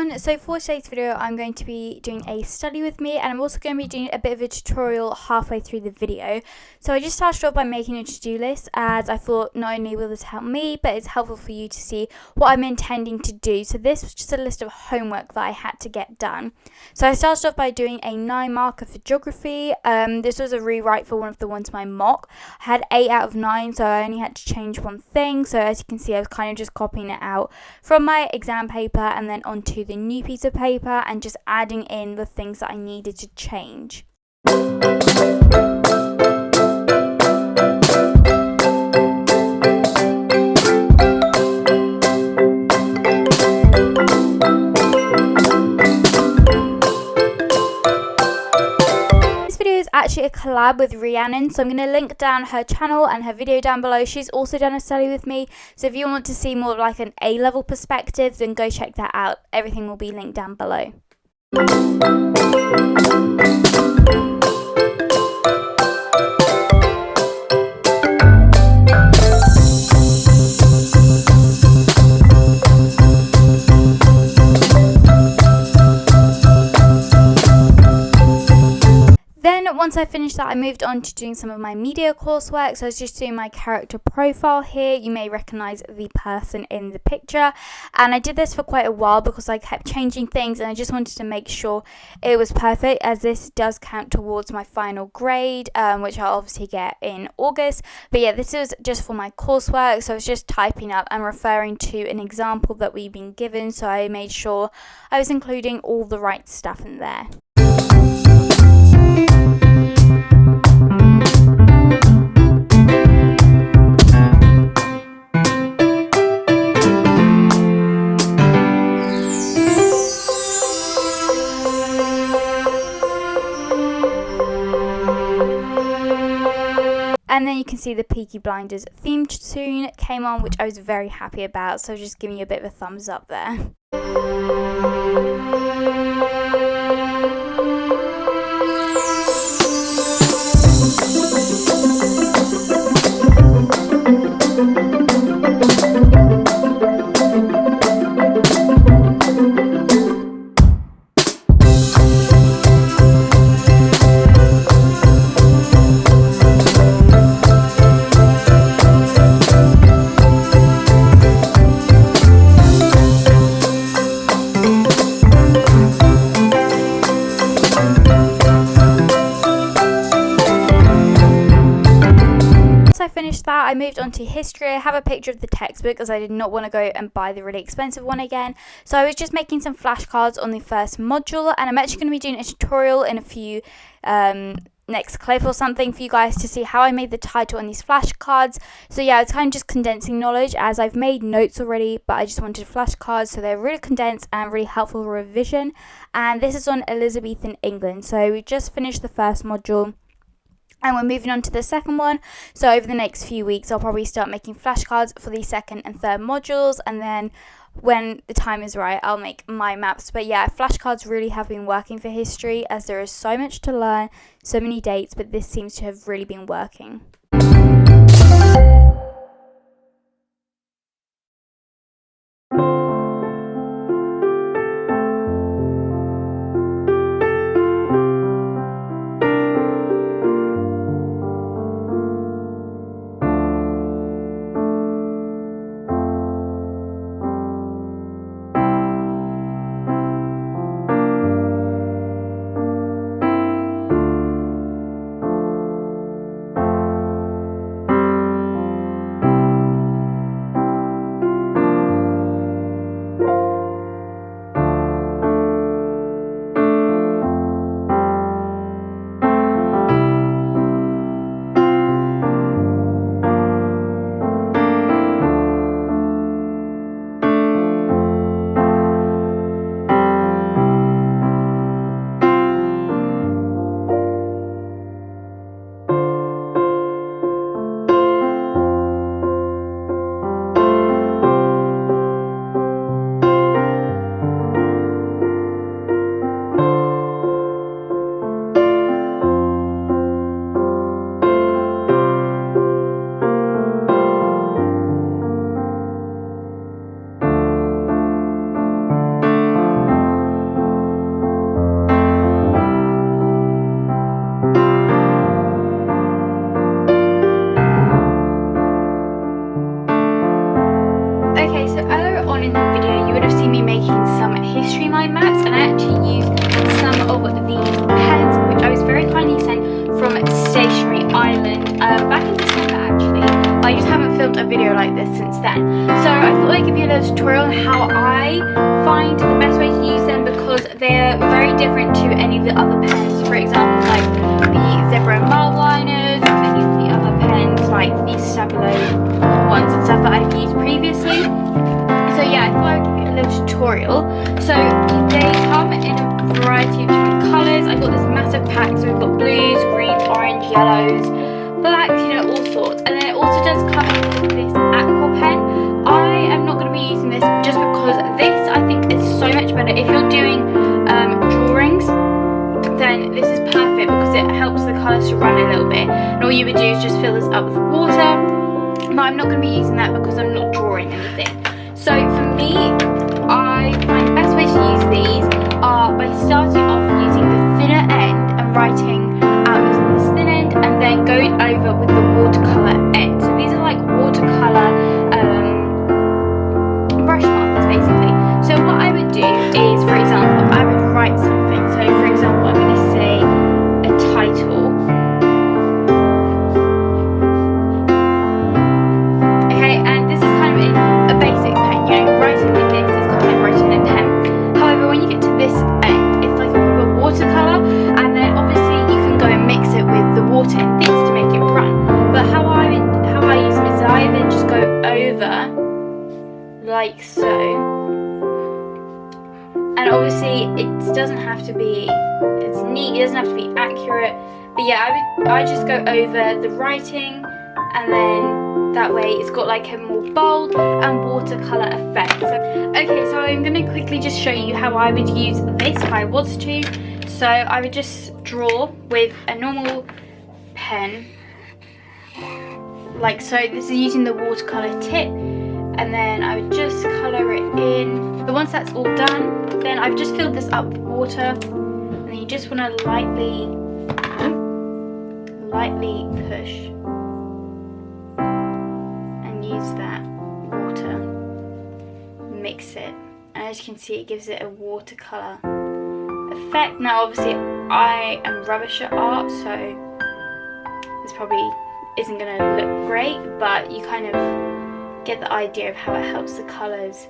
everyone, so for today's video I'm going to be doing a study with me, and I'm also going to be doing a bit of a tutorial halfway through the video. So I just started off by making a to-do list, as I thought not only will this help me, but it's helpful for you to see what I'm intending to do. So this was just a list of homework that I had to get done. So I started off by doing a 9 marker for geography. This was a rewrite for one of the ones in my mock. I had 8 out of 9, so I only had to change one thing. So as you can see, I was kind of just copying it out from my exam paper and then onto the new piece of paper and just adding in the things that I needed to change. Actually a collab with Rhiannon, so I'm going to link down her channel and her video down below. She's also done a study with me, so if you want to see more of like an A-level perspective, then go check that out. Everything will be linked down below. Once I finished that, I moved on to doing some of my media coursework. So I was just doing my character profile here. You may recognize the person in the picture, and I did this for quite a while because I kept changing things and I just wanted to make sure it was perfect, as this does count towards my final grade, which I'll obviously get in August. But yeah, this is just for my coursework, so I was just typing up and referring to an example that we've been given, so I made sure I was including all the right stuff in there. And then you can see the Peaky Blinders theme tune came on, which I was very happy about, so just giving you a bit of a thumbs up there. I finished that, I moved on to history. I have a picture of the textbook as I did not want to go and buy the really expensive one again. So I was just making some flashcards on the first module, and I'm actually going to be doing a tutorial in a few next clip or something for you guys to see how I made the title on these flashcards. So yeah, it's kind of just condensing knowledge, as I've made notes already, but I just wanted flashcards, so they're really condensed and really helpful revision. And this is on Elizabethan England. So we just finished the first module and we're moving on to the second one. So over the next few weeks, I'll probably start making flashcards for the second and third modules, and then when the time is right, I'll make my maps. But yeah, flashcards really have been working for history, as there is so much to learn, so many dates, but this seems to have really been working. history mind maps, and I actually used some of these pens, which I was very kindly sent from Stationery Island back in December actually. I just haven't filmed a video like this since then. So I thought I'd give you a little tutorial on how I find the best way to use them, because they're very different to any of the other pens. For example, like the Zebra Marble liners, or any of the other pens, like these Stabilo ones and stuff that I've used previously. So yeah, I thought I'd give you a little tutorial. So they come in a variety of different colours. I got this massive pack, so we've got blues, greens, orange, yellows, blacks, you know, all sorts. And then it also does come with this aqua pen. I am not going to be using this just because this, I think, is so much better. If you're doing drawings, then this is perfect because it helps the colours to run a little bit. And all you would do is just fill this up with water. But I'm not going to be using that because I'm not drawing anything. So for me, I find the best way to use these are by starting off using the thinner end and writing out using this thin end, and then going over with the watercolour end. So these are like watercolour brush markers basically. So what I would do is, for example, I would write something. So for example, I'm going to say a title. Okay, and this is kind of in a basic pen, you know, writing like this is kind of like writing in a pen. However, when you get to this end, it's like a proper watercolour, and then obviously you can go and mix it with the water and things to make it run. But how I use them is I then just go over like so, and obviously it doesn't have to be, it's neat, it doesn't have to be accurate, but yeah, I just go over the writing, and then that way it's got like a more bold and watercolour effect. So I'm going to quickly just show you how I would use this if I was to. So I would just draw with a normal pen, like so. This is using the watercolour tip, and then I would just colour it in. But once that's all done, then I've just filled this up with water, and then you just want to lightly push and use that water, mix it, and as you can see, it gives it a watercolour effect. Now obviously I am rubbish at art, so this probably isn't going to look great, but you kind of get the idea of how it helps the colours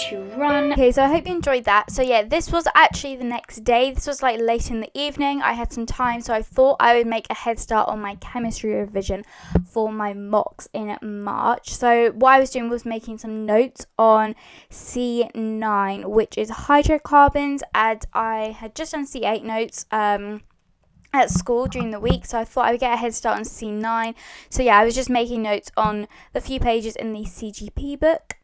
to run. Okay, so I hope you enjoyed that. So yeah, this was actually the next day. This was like late in the evening. I had some time, so I thought I would make a head start on my chemistry revision for my mocks in March. So what I was doing was making some notes on C9, which is hydrocarbons, and I had just done C8 notes at school during the week, so I thought I would get a head start on C9. So yeah, I was just making notes on the few pages in the CGP book.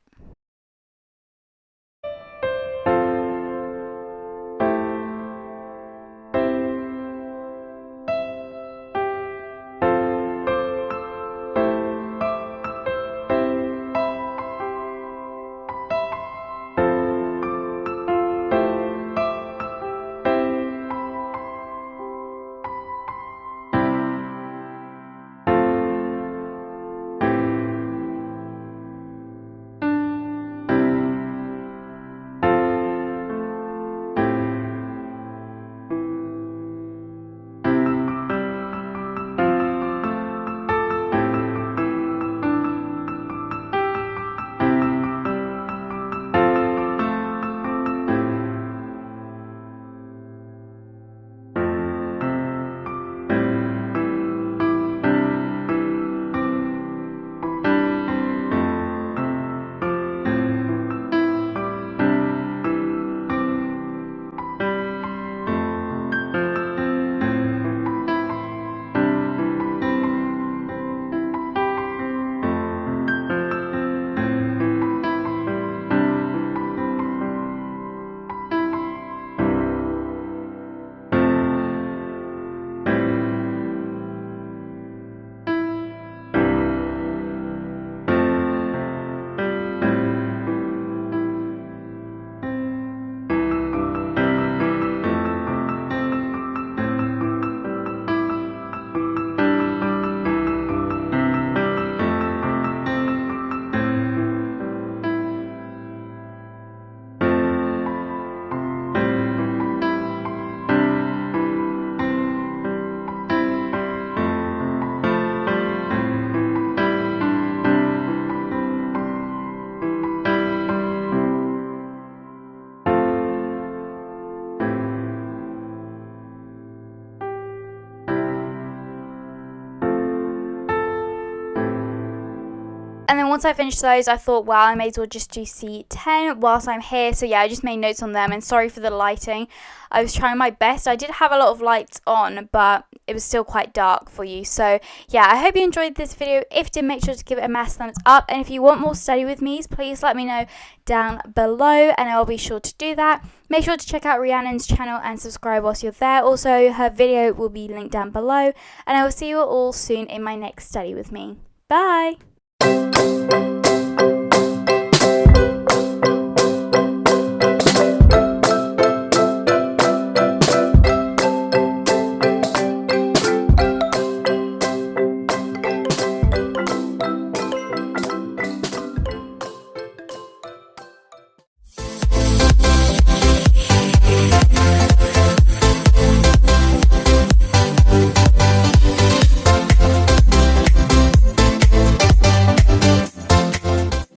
once I finished those, I thought, well, I may as well just do C10 whilst I'm here. So yeah, I just made notes on them, and sorry for the lighting. I was trying my best. I did have a lot of lights on, but it was still quite dark for you. So yeah, I hope you enjoyed this video. If you did, make sure to give it a massive thumbs up. And if you want more study with me, please let me know down below, and I'll be sure to do that. Make sure to check out Rhiannon's channel and subscribe whilst you're there. Also, her video will be linked down below, and I will see you all soon in my next study with me. Bye!